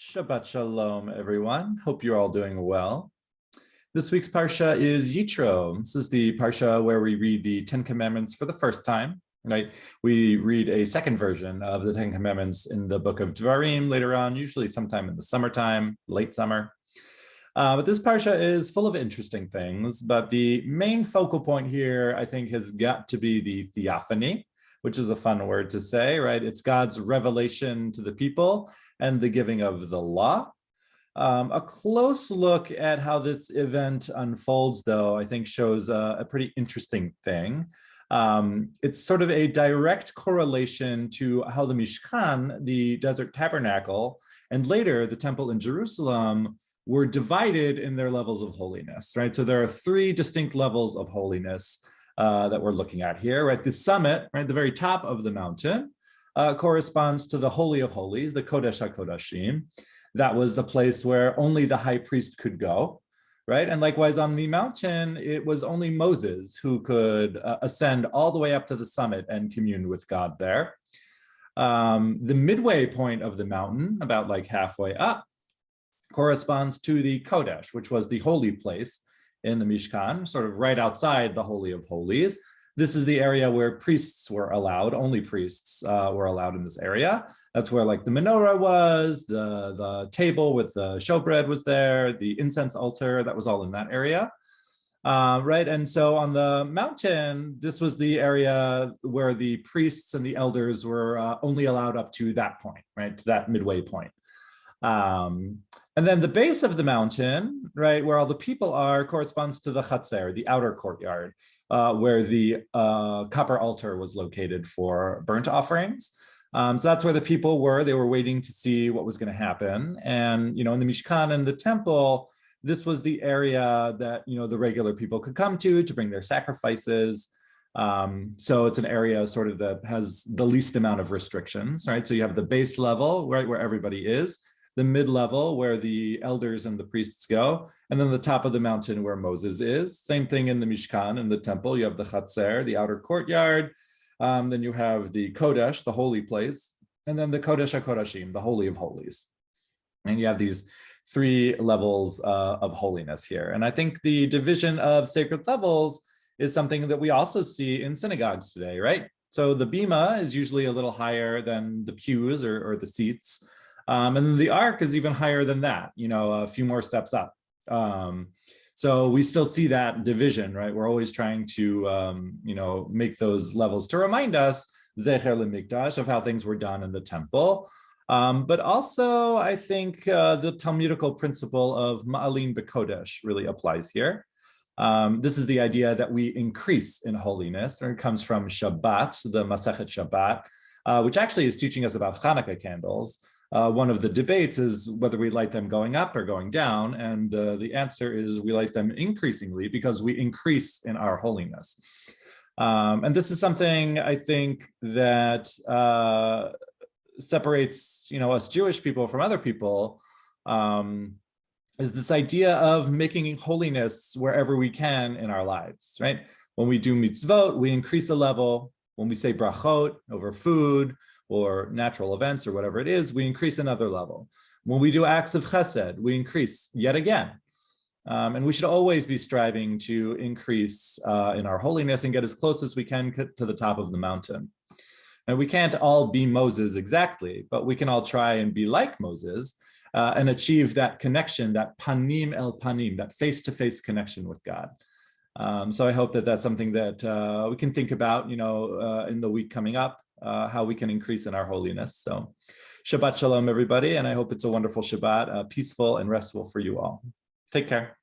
Shabbat Shalom, everyone. Hope you're all doing well. This week's Parsha is Yitro. This is the Parsha where we read the Ten Commandments for the first time, right? We read a second version of the Ten Commandments in the book of Devarim later on, usually sometime in the summertime, late summer. But this Parsha is full of interesting things, but the main focal point here, I think, has got to be the theophany, which is a fun word to say, right? It's God's revelation to the people and the giving of the law. A close look at how this event unfolds, though, I think shows a pretty interesting thing. It's sort of a direct correlation to how the Mishkan, the desert tabernacle, and later the temple in Jerusalem were divided in their levels of holiness, right? So there are three distinct levels of holiness that we're looking at here, right? The summit, right, the very top of the mountain, corresponds to the Holy of Holies, the Kodesh HaKodashim. That was the place where only the high priest could go, right? And likewise on the mountain, it was only Moses who could ascend all the way up to the summit and commune with God there. The midway point of the mountain, about like halfway up, corresponds to the Kodesh, which was the holy place in the Mishkan, sort of right outside the Holy of Holies. This is the area where priests were allowed, only priests were allowed in this area. That's where like the menorah was, the table with the showbread was there, the incense altar, that was all in that area. Right, and so on the mountain, this was the area where the priests and the elders were only allowed up to that point, right, to that midway point. And then the base of the mountain, right, where all the people are, corresponds to the Chatzer, the outer courtyard, where the copper altar was located for burnt offerings. So that's where the people were. They were waiting to see what was going to happen. And, you know, in the Mishkan and the temple, this was the area that, you know, the regular people could come to bring their sacrifices. So it's an area sort of that has the least amount of restrictions, right? So you have the base level, right, where everybody is, the mid-level where the elders and the priests go, and then the top of the mountain where Moses is. Same thing in the Mishkan and the temple. You have the Chatzer, the outer courtyard. Then you have the Kodesh, the holy place, and then the Kodesh HaKodashim, the Holy of Holies. And you have these three levels of holiness here. And I think the division of sacred levels is something that we also see in synagogues today, right? So the bima is usually a little higher than the pews or the seats. And then the ark is even higher than that, you know, a few more steps up. So we still see that division, right? We're always trying to, you know, make those levels to remind us, Zecher LeMikdash, of how things were done in the temple. But also, I think the Talmudical principle of Ma'alim B'Kodesh really applies here. This is the idea that we increase in holiness, and it comes from Shabbat, the Masechet Shabbat, which actually is teaching us about Hanukkah candles. One of the debates is whether we light them going up or going down, and the answer is we light them increasingly because we increase in our holiness. And this is something I think that separates, you know, us Jewish people from other people, is this idea of making holiness wherever we can in our lives, right? When we do mitzvot, we increase a level. When we say brachot over food, or natural events or whatever it is, we increase another level. When we do acts of chesed, we increase yet again. And we should always be striving to increase in our holiness and get as close as we can to the top of the mountain. And we can't all be Moses exactly, but we can all try and be like Moses and achieve that connection, that panim el panim, that face-to-face connection with God. So I hope that that's something that we can think about, you know, in the week coming up, how we can increase in our holiness. So Shabbat Shalom, everybody. And I hope it's a wonderful Shabbat, peaceful and restful for you all. Take care.